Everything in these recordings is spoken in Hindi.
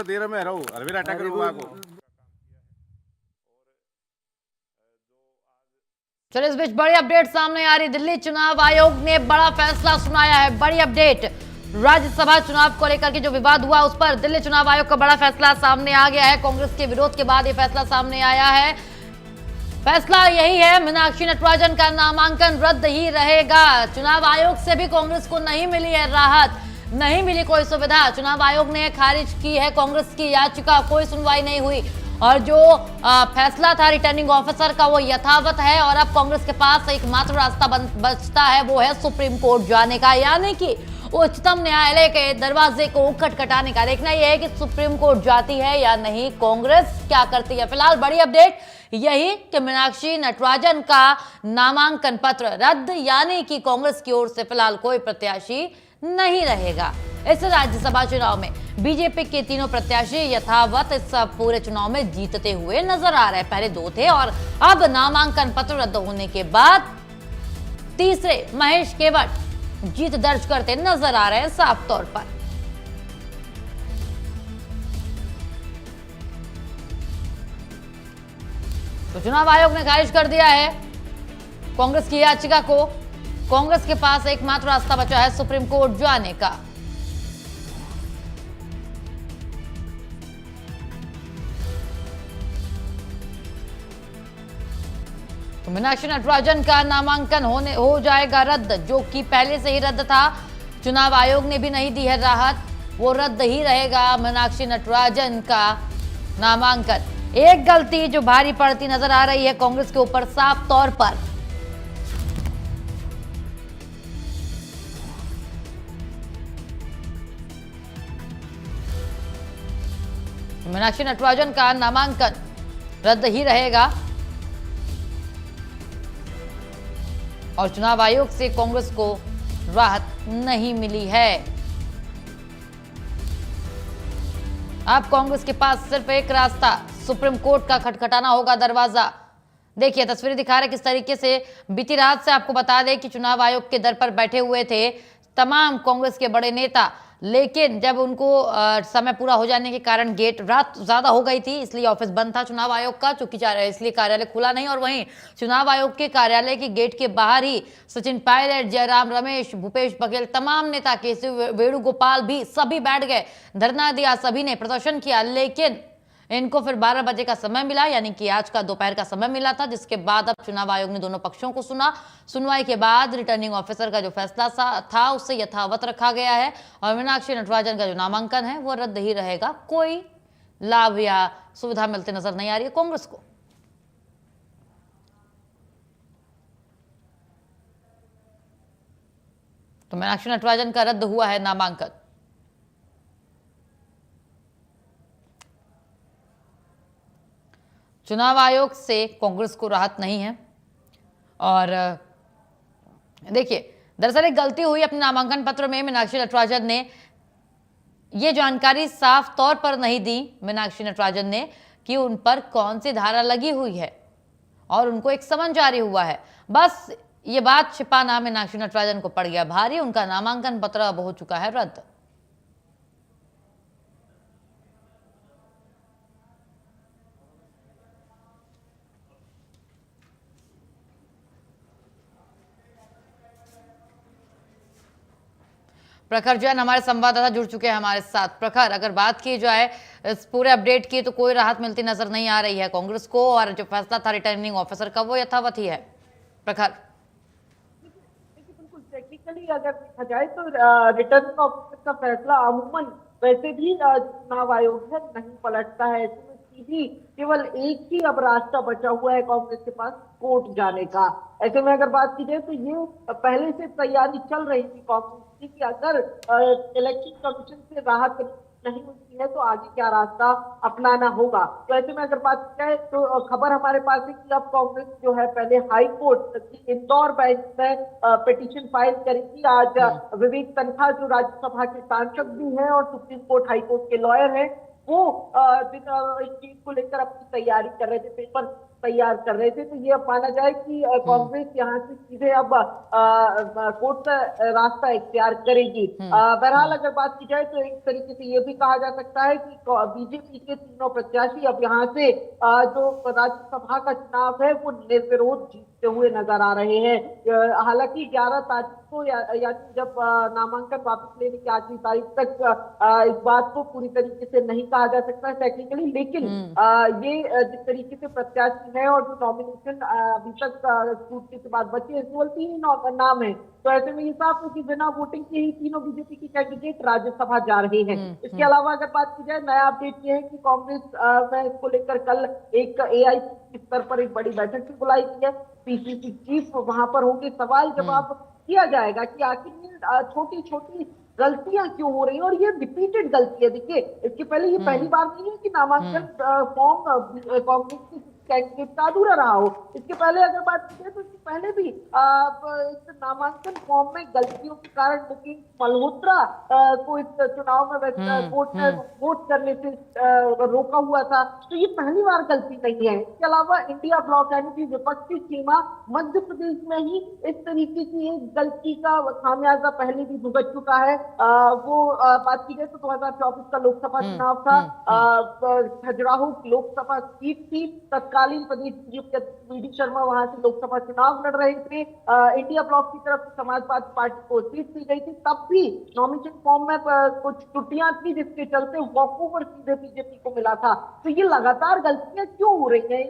देर में रहूं अरविंद अटैक करूंगा को। चलो इस बीच बड़ी अपडेट सामने आ रही। दिल्ली चुनाव आयोग ने बड़ा फैसला सुनाया है। बड़ी अपडेट, राज्यसभा चुनाव को लेकर के जो विवाद हुआ उस पर दिल्ली चुनाव आयोग का बड़ा फैसला सामने आ गया है। कांग्रेस के विरोध के बाद यह फैसला सामने आया है। फैसला यही है, मीनाक्षी नटराजन का नामांकन रद्द ही रहेगा। चुनाव आयोग से भी कांग्रेस को नहीं मिली है राहत, नहीं मिली कोई सुविधा। चुनाव आयोग ने खारिज की है कांग्रेस की याचिका, कोई सुनवाई नहीं हुई और जो फैसला था रिटर्निंग ऑफिसर का वो यथावत है। और अब कांग्रेस के पास एकमात्र रास्ता बचता है, वो है सुप्रीम कोर्ट जाने का, यानी कि उच्चतम न्यायालय के दरवाजे को खटखटाने का। देखना यह है कि सुप्रीम कोर्ट जाती है या नहीं, कांग्रेस क्या करती है। फिलहाल बड़ी अपडेट यही कि मीनाक्षी नटराजन का नामांकन पत्र रद्द, यानी कि कांग्रेस की ओर से फिलहाल कोई प्रत्याशी नहीं रहेगा। इस राज्यसभा चुनाव में बीजेपी के तीनों प्रत्याशी यथावत इस पूरे चुनाव में जीतते हुए नजर आ रहे हैं। पहले दो थे और अब नामांकन पत्र रद्द होने के बाद तीसरे महेश केवट जीत दर्ज करते नजर आ रहे हैं साफ तौर पर। तो चुनाव आयोग ने खारिज कर दिया है कांग्रेस की याचिका को। कांग्रेस के पास एकमात्र रास्ता बचा है सुप्रीम कोर्ट जाने का। तो मीनाक्षी नटराजन का नामांकन हो जाएगा रद्द, जो कि पहले से ही रद्द था। चुनाव आयोग ने भी नहीं दी है राहत, वो रद्द ही रहेगा मीनाक्षी नटराजन का नामांकन। एक गलती जो भारी पड़ती नजर आ रही है कांग्रेस के ऊपर साफ तौर पर। मीनाक्षी नटराजन का नामांकन रद्द ही रहेगा और चुनाव आयोग से कांग्रेस को राहत नहीं मिली है। अब कांग्रेस के पास सिर्फ एक रास्ता, सुप्रीम कोर्ट का खटखटाना होगा दरवाजा। देखिए तस्वीरें दिखा रहे किस तरीके से बीती रात से आपको बता दें कि चुनाव आयोग के दर पर बैठे हुए थे तमाम कांग्रेस के बड़े नेता, लेकिन जब उनको समय पूरा हो जाने के कारण गेट, रात ज्यादा हो गई थी इसलिए ऑफिस बंद था चुनाव आयोग का, चूंकि इसलिए कार्यालय खुला नहीं। और वहीं चुनाव आयोग के कार्यालय के गेट के बाहर ही सचिन पायलट, जयराम रमेश, भूपेश बघेल, तमाम नेता, केसी वेणुगोपाल भी सभी बैठ गए, धरना दिया, सभी ने प्रदर्शन किया। लेकिन इनको फिर 12 बजे का समय मिला, यानी कि आज का दोपहर का समय मिला था, जिसके बाद अब चुनाव आयोग ने दोनों पक्षों को सुना। सुनवाई के बाद रिटर्निंग ऑफिसर का जो फैसला था उससे यथावत रखा गया है और मीनाक्षी नटराजन का जो नामांकन है वो रद्द ही रहेगा। कोई लाभ या सुविधा मिलते नजर नहीं आ रही है कांग्रेस को। तो मीनाक्षी नटराजन का रद्द हुआ है नामांकन। चुनाव आयोग से कांग्रेस को राहत नहीं है। और देखिए दरअसल एक गलती हुई अपने नामांकन पत्र में। मीनाक्षी नटराजन ने यह जानकारी साफ तौर पर नहीं दी, मीनाक्षी नटराजन ने, कि उन पर कौन सी धारा लगी हुई है और उनको एक समन जारी हुआ है। बस ये बात छिपाना मीनाक्षी नटराजन को पड़ गया भारी। उनका नामांकन पत्र अब हो चुका है रद्द। प्रखर जैन हमारे संवाददाता जुड़ चुके हैं हमारे साथ। प्रखर, अगर बात की जाए इस पूरे अपडेट की तो कोई राहत मिलती नजर नहीं आ रही है कांग्रेस को और जो फैसला था रिटर्निंग ऑफिसर का वो यथावत ही है। प्रखर, बिल्कुल टेक्निकली अगर देखा जाए तो रिटर्निंग ऑफिसर का फैसला अमूमन वैसे भी चुनाव आयोग है नहीं पलटता है। ऐसे में सीधी केवल एक ही अब रास्ता बचा हुआ है कांग्रेस के पास, कोर्ट जाने का। ऐसे में अगर बात की जाए तो ये पहले से तैयारी चल रही थी कांग्रेस की कि अगर इलेक्शन कमीशन से राहत नहीं मिलती है तो आगे क्या रास्ता अपनाना होगा। तो ऐसे में अगर बात की जाए तो खबर हमारे पास है कि अब कांग्रेस जो है पहले हाई कोर्ट की इंदौर बेंच में पिटीशन फाइल करेगी। आज विवेक तन्खा जो राज्यसभा के सांसद भी हैं और सुप्रीम कोर्ट हाई कोर्ट के लॉयर हैं, वो इस चीज को लेकर अपनी तैयारी कर रहे थे, पेपर तैयार कर रहे थे। तो ये अब माना जाए कि कांग्रेस यहाँ से सीधे अब कोर्ट का रास्ता इख्तियार करेगी। बहरहाल अगर बात की जाए तो एक तरीके से ये भी कहा जा सकता है कि बीजेपी के तीनों प्रत्याशी अब यहाँ से जो राज्यसभा का चुनाव है वो निर्विरोध जीतते हुए नजर आ रहे हैं। हालांकि 11 तारीख को यानी जब नामांकन वापस लेने की आखिरी तारीख तक इस बात को पूरी तरीके से नहीं कहा जा सकता टेक्निकली, लेकिन ये जिस तरीके से प्रत्याशी है और जो नॉमिनेशन अभी तक छूटने के बाद बचे हैं, केवल 3 नाम है। तो ऐसे में ये साफ है कि बिना वोटिंग के ही तीनों बीजेपी के कैंडिडेट राज्यसभा जा रहे हैं। इसके अलावा अगर बात की जाए, नया अपडेट ये है कि कांग्रेस में इसको लेकर कल एक एआईसीसी स्तर पर एक बड़ी बैठक भी बुलाई गई है। पीसीसी चीफ वहां पर होंगे, सवाल जवाब किया जाएगा कि आखिर छोटी छोटी गलतियां क्यों हो रही हैं, और ये रिपीटेड गलती है। देखिए, इसके पहले ये पहली बार नहीं है कि नामांकन फॉर्म कांग्रेस के कैंडिडेट का अधूरा रहा हो। इसके पहले अगर बात करें तो इसके पहले भी इस नामांकन फॉर्म में गलतियों के कारण मुकेश मल्होत्रा को इस चुनाव में कोर्ट ने वोट करने से रोका हुआ था। तो ये पहली बार गलती नहीं है। इसके अलावा इंडिया ब्लॉक यानी कि विपक्षी सीमा मध्य प्रदेश में ही इस तरीके की एक गलती का खामियाजा पहले भी भुगत चुका है। वो बात की जाए तो 2024 का लोकसभा चुनाव था, खजुराहो लोकसभा सीट थी, तत्कालीन प्रदेश वीडी शर्मा वहां से लोकसभा चुनाव लड़ रहे थे। इंडिया ब्लॉक की तरफ से समाजवादी पार्टी को सीट दी गई थी, तब भी नॉमिनेशन फॉर्म में कुछ त्रुटियां थी जिसके चलते वॉकओवर सीधे बीजेपी को मिला था। तो ये लगातार गलतियां क्यों हो रही हैं?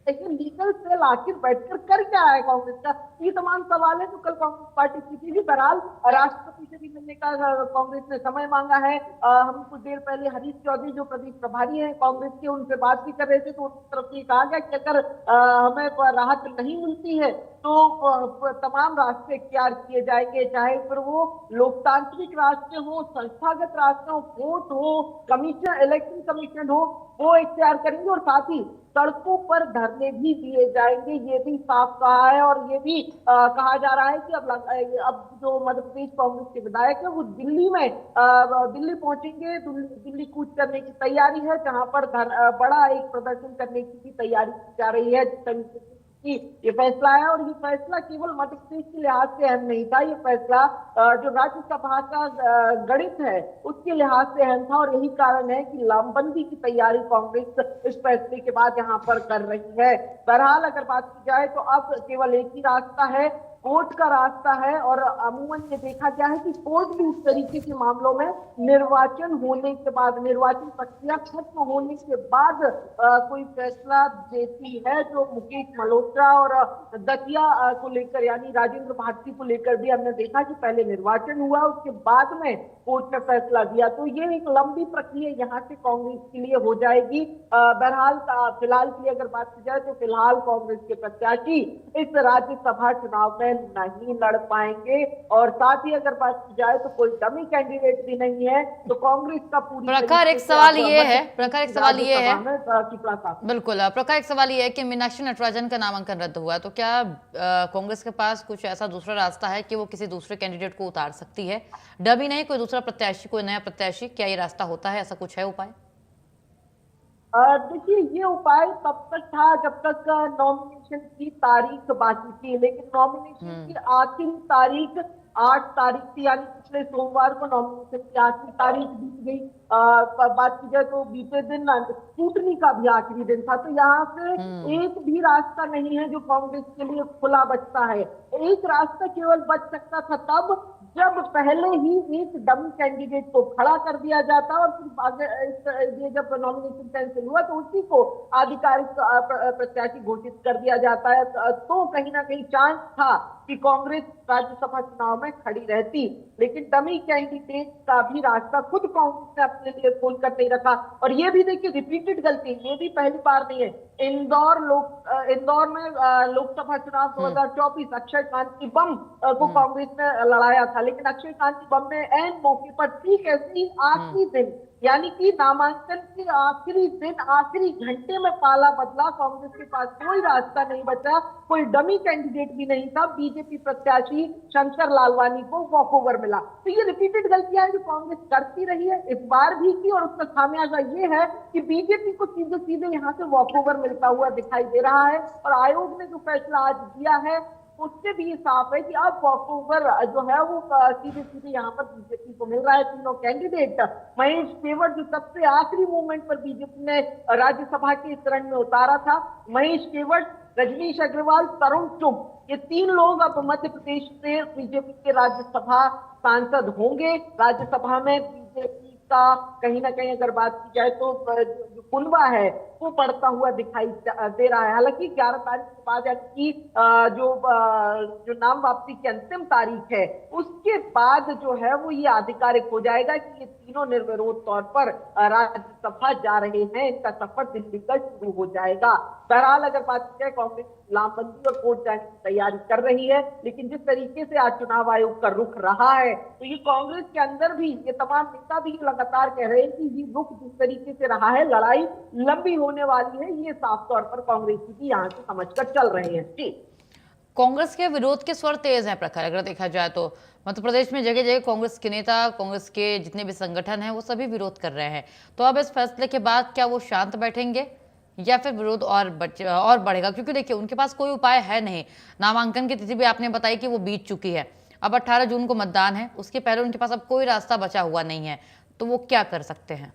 लेकिन लीगल सेल आखिर बैठकर कर क्या है कांग्रेस का? ये तमाम सवाल है जो कल कांग्रेस पार्टी जीतेगी। बहरहाल राष्ट्रपति से भी मिलने का कांग्रेस ने समय मांगा है। हम कुछ देर पहले हरीश चौधरी जो प्रदेश प्रभारी हैं कांग्रेस के, उनसे बात भी कर रहे थे, तो उनकी तरफ से कहा गया कि अगर हमें राहत नहीं मिलती है तो तमाम रास्ते इख्तियार किए जाएंगे, चाहे फिर वो लोकतांत्रिक रास्ते हो, संस्थागत रास्ते हो, वोट हो, कमीशन, इलेक्शन कमीशन हो, वो इख्तियार करेंगे। और साथ ही सड़कों पर धरने भी दिए जाएंगे, ये भी साफ कहा है। और ये भी कहा जा रहा है कि अब जो मध्य प्रदेश कांग्रेस के विधायक है वो दिल्ली में दिल्ली पहुंचेंगे, दिल्ली कूच करने की तैयारी है, जहां पर बड़ा एक प्रदर्शन करने की भी तैयारी की जा रही है। जिस तरीके से ये फैसला है, और ये फैसला केवल मध्य प्रदेश के लिहाज से अहम नहीं था, ये फैसला जो राज्यसभा का गणित है उसके लिहाज से अहम था। और यही कारण है कि लामबंदी की तैयारी कांग्रेस इस फैसले के बाद यहाँ पर कर रही है। बहरहाल अगर बात की जाए तो अब केवल एक ही रास्ता है, कोर्ट का रास्ता है। और अमूमन ये देखा गया है कि कोर्ट भी इस तरीके के मामलों में निर्वाचन होने के बाद, निर्वाचन प्रक्रिया खत्म होने के बाद कोई फैसला देती है। जो मुकेश मल्होत्रा और दतिया को लेकर यानी राजेंद्र भारती को लेकर भी हमने देखा कि पहले निर्वाचन हुआ, उसके बाद में कोर्ट ने फैसला दिया। तो ये एक लंबी प्रक्रिया यहाँ से कांग्रेस के लिए हो जाएगी। बहरहाल फिलहाल की अगर बात की जाए तो फिलहाल कांग्रेस के प्रत्याशी इस राज्यसभा चुनाव में नहीं लड़ पाएंगे। और साथ ही अगर बात की जाए तो कोई डमी कैंडिडेट भी नहीं है। तो कांग्रेस का पूरी प्रखर एक सवाल ये है बिल्कुल प्रखर एक सवाल ये है कि मीनाक्षी नटराजन का नामांकन रद्द हुआ, तो क्या कांग्रेस के पास कुछ ऐसा दूसरा रास्ता है कि वो किसी दूसरे कैंडिडेट को उतार सकती है? डमी नहीं, कोई दूसरा प्रत्याशी, कोई नया प्रत्याशी, क्या ये रास्ता होता है? ऐसा कुछ है उपाय? देखिए, ये उपाय तब तक था जब तक नॉमिनेशन की तारीख बाकी थी, लेकिन नॉमिनेशन की आखिरी तारीख 8 तारीख थी, यानी पिछले सोमवार को नॉमिनेशन की आखिरी तारीख बीत गई। बात की जाए तो बीते दिन स्कूटनी का भी आखिरी दिन था। तो यहाँ से एक भी रास्ता नहीं है जो कांग्रेस के लिए खुला बचता है। एक रास्ता केवल बच सकता था तब जब पहले ही एक डमी कैंडिडेट को खड़ा कर दिया जाता, और फिर ये जब नॉमिनेशन कैंसिल हुआ तो उसी को आधिकारिक प्रत्याशी घोषित कर दिया जाता है। तो कहीं ना कहीं चांस था कि कांग्रेस राज्यसभा चुनाव में खड़ी रहती, लेकिन डमी कैंडिडेट का भी रास्ता खुद कांग्रेस ने अपने लिए खोल कर नहीं रखा। और ये भी देखिए, रिपीटेड गलती, ये भी पहली बार नहीं है। इंदौर में लोकसभा चुनाव 2024 अक्षय कांति बम को कांग्रेस ने लड़ाया था, लेकिन अक्षय कांति बम ने ऐन मौके पर ठीक ऐसे ही आखिरी दिन यानी कि नामांकन के आखिरी दिन, आखिरी घंटे में पाला बदला। कांग्रेस के पास कोई रास्ता नहीं बचा, कोई डमी कैंडिडेट भी नहीं था। बीजेपी प्रत्याशी शंकर लालवानी को वॉकओवर मिला। तो ये रिपीटेड गलतियां जो कांग्रेस करती रही है, इस बार भी की, और उसका खामियाजा ये है कि बीजेपी को सीधे सीधे यहाँ से वॉकओवर मिलता हुआ दिखाई दे रहा है। और आयोग ने जो फैसला आज दिया है उससे भी ये साफ है कि अब वॉकओवर जो है वो सीधे सीधे यहाँ पर बीजेपी को मिल रहा है। तीनों कैंडिडेट, महेश केवट जो सबसे आखिरी मोमेंट पर बीजेपी ने राज्यसभा के इस रण में उतारा था, महेश केवट, रजनीश अग्रवाल, तरुण चुग, ये तीन लोग अब मध्य प्रदेश से बीजेपी के राज्यसभा सांसद होंगे। राज्यसभा में बीजेपी का कहीं ना कहीं अगर बात की जाए तो जो कुनबा है वो बढ़ता हुआ दिखाई दे रहा है। हालांकि 11 तारीख के बाद यानी जो नाम वापसी की अंतिम तारीख है उसके बाद जो है वो ये आधिकारिक हो जाएगा कि ये तीनों निर्विरोध तौर पर राज्यसभा जा रहे हैं। इनका सफर दिल्ली का शुरू हो जाएगा। बहरहाल अगर बात की जाए, कांग्रेस लामबंदी और कोर्ट जाने की तैयारी कर रही है, लेकिन जिस तरीके से आज चुनाव आयोग का रुख रहा है तो ये कांग्रेस के अंदर भी ये तमाम नेता भी लगातार कह रहे हैं कि ये रुख जिस तरीके से रहा है, लड़ाई लंबी होने वाली है। ये साफ तौर पर कांग्रेस की यहाँ से समझकर चल रहे हैं। जी, कांग्रेस के विरोध के स्वर तेज हैं प्रखर। अगर देखा जाए तो मध्य प्रदेश में जगह जगह कांग्रेस के नेता, कांग्रेस के जितने भी संगठन हैं वो सभी विरोध कर रहे हैं। तो अब इस फैसले के बाद क्या वो शांत बैठेंगे या फिर विरोध और बढ़ेगा? क्योंकि देखिए उनके पास कोई उपाय है नहीं। नामांकन की तिथि भी आपने बताई कि वो बीत चुकी है। अब 18 जून को मतदान है, उसके पहले उनके पास अब कोई रास्ता बचा हुआ नहीं है। तो वो क्या कर सकते हैं?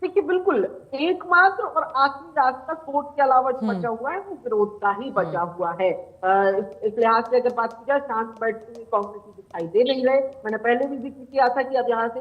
देखिए, बिल्कुल एकमात्र और आखिरी रास्ता कोर्ट के अलावा जो बचा हुआ है वो विरोध का ही बचा हुआ है। इस लिहाज से अगर बात की जाए, शांत बैठते हुए कांग्रेस दिखाई दे नहीं रहे। मैंने पहले भी जिक्र किया था कि अब यहाँ से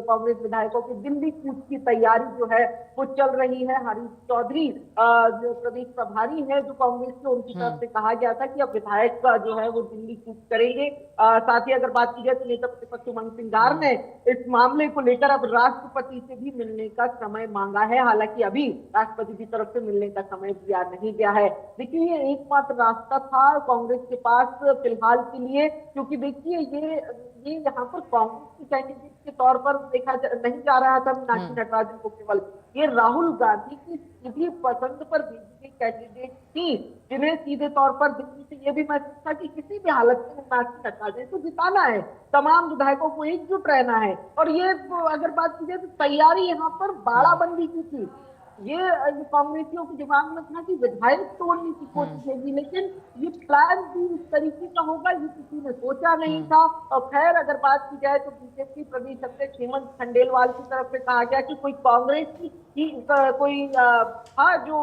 कांग्रेस विधायकों की दिल्ली कूच की तैयारी जो है वो चल रही है। हरीश चौधरी जो प्रदेश प्रभारी है जो कांग्रेस के, उनकी तरफ से कहा गया था कि अब विधायक जो है वो दिल्ली कूच करेंगे। साथ ही अगर बात की जाए तो नेता प्रतिपक्ष उमंग सिंगार ने इस मामले को लेकर अब राष्ट्रपति से भी मिलने का समय मांगा है। हालांकि अभी राष्ट्रपति की तरफ से मिलने का समय दिया नहीं गया है। देखिए, ये एकमात्र रास्ता था कांग्रेस के पास फिलहाल के लिए, क्योंकि देखिए ये यहाँ पर कांग्रेस के कैंडिडेट के तौर पर देखा नहीं जा रहा था मीनाक्षी नटराजन को केवल। ये राहुल गांधी की सीधी पसंद पर बीजेपी कैंडिडेट थी, जिन्हें सीधे तौर पर दिल्ली से ये भी महसूस था कि किसी भी हालत में मीनाक्षी नटराजन को जिताना है, तमाम विधायकों को एकजुट रहना है। और ये अगर बात की जाए तो तैयारी यहाँ पर बाड़ाबंदी की थी। ये कांग्रेसियों के दिमाग में था कि विधायक तोड़ने की कोशिश होगी, लेकिन ये प्लान भी इस तरीके का होगा ये किसी ने सोचा नहीं था। और खैर अगर बात की जाए तो बीजेपी प्रदेश अध्यक्ष हेमंत खंडेलवाल की तरफ से कहा गया कि कोई कांग्रेस की कोई था जो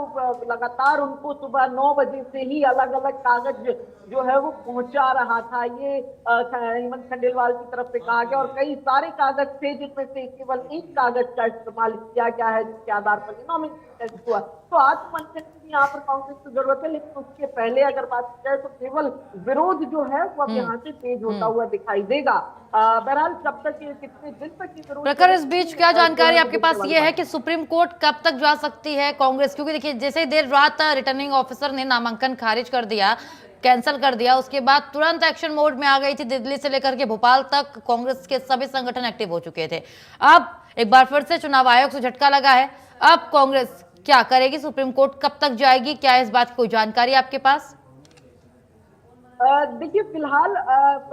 लगातार उनको सुबह 9 बजे से ही अलग अलग कागज जो है वो पहुंचा रहा था। ये हेमंत खंडेलवाल की तरफ से कहा गया। और कई सारे कागज थे जिसमें से केवल एक कागज का इस्तेमाल किया गया है, जिसके आधार पर टेस्ट हुआ। तो आत्ममंथन की यहाँ पर कांग्रेस को जरूरत है, लेकिन उसके पहले अगर बात की जाए तो केवल विरोध जो है वो अब यहाँ से तेज होता हुआ दिखाई देगा। बहरहाल कब तक कितने दिन तक ये विरोध? प्रखर, इस बीच क्या जानकारी आपके पास ये है कि सुप्रीम कोर्ट कब तक जा सकती है कांग्रेस? क्योंकि देखिए जैसे देर रात रिटर्निंग ऑफिसर ने नामांकन खारिज कर दिया, कैंसिल कर दिया, उसके बाद तुरंत एक्शन मोड में आ गई थी। दिल्ली से लेकर के भोपाल तक कांग्रेस के सभी संगठन एक्टिव हो चुके थे। अब एक बार फिर से चुनाव आयोग से झटका लगा है। अब कांग्रेस क्या करेगी? सुप्रीम कोर्ट कब तक जाएगी? क्या इस बात की कोई जानकारी आपके पास? देखिए, फिलहाल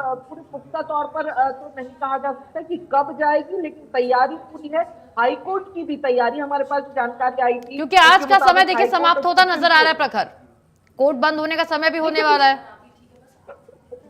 पूरे पुख्ता तौर पर तो नहीं कहा जा सकता कि कब जाएगी, लेकिन तैयारी पूरी है। हाईकोर्ट की भी तैयारी, हमारे पास जानकारी आई थी, क्योंकि आज का समय देखिए समाप्त होता नजर आ रहा है प्रखर। कोर्ट बंद होने का समय भी होने वाला है।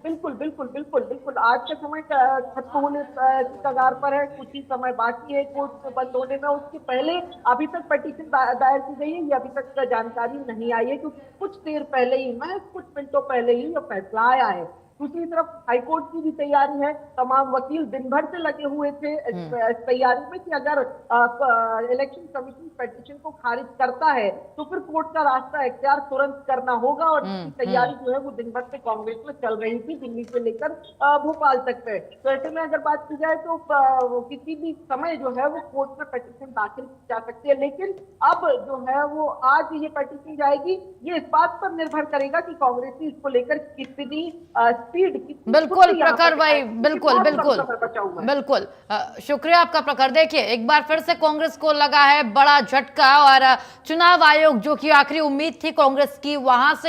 बिल्कुल बिल्कुल बिल्कुल बिल्कुल आज का समय खत्म होने की कगार पर है। कुछ ही समय बाकी है कोर्ट बंद होने में। उसके पहले अभी तक पिटीशन दायर की गई है, ये अभी तक जानकारी नहीं आई है, क्योंकि कुछ देर पहले ही, मैं कुछ मिनटों पहले ही यह फैसला आया है। दूसरी तरफ हाईकोर्ट की भी तैयारी है। तमाम वकील दिन भर से लगे हुए थे इस तैयारी में कि अगर इलेक्शन कमीशन पिटीशन को खारिज करता है तो फिर कोर्ट का रास्ता इख्तियार तुरंत करना होगा। और इसकी तैयारी जो है वो दिन भर से कांग्रेस में चल रही थी, दिल्ली से लेकर भोपाल तक पे। तो ऐसे में अगर बात की जाए तो किसी भी समय जो है वो कोर्ट में पिटीशन दाखिल की जा सकती है। लेकिन अब जो है वो आज ये पिटीशन जाएगी, ये इस बात पर निर्भर करेगा कि कांग्रेस इसको लेकर कितनी स्पीड कितनी बिल्कुल फुर्ती यहाँ प्रखर पर भाई, दिखाई, क्योंकि बिल्कुल बहुत कम बिल्कुल समय बचा हुआ है। बिल्कुल शुक्रिया आपका प्रखर। देखिए एक बार फिर से कांग्रेस को लगा है बड़ा झटका और चुनाव आयोग जो कि आखिरी उम्मीद थी कांग्रेस की, वहां से भी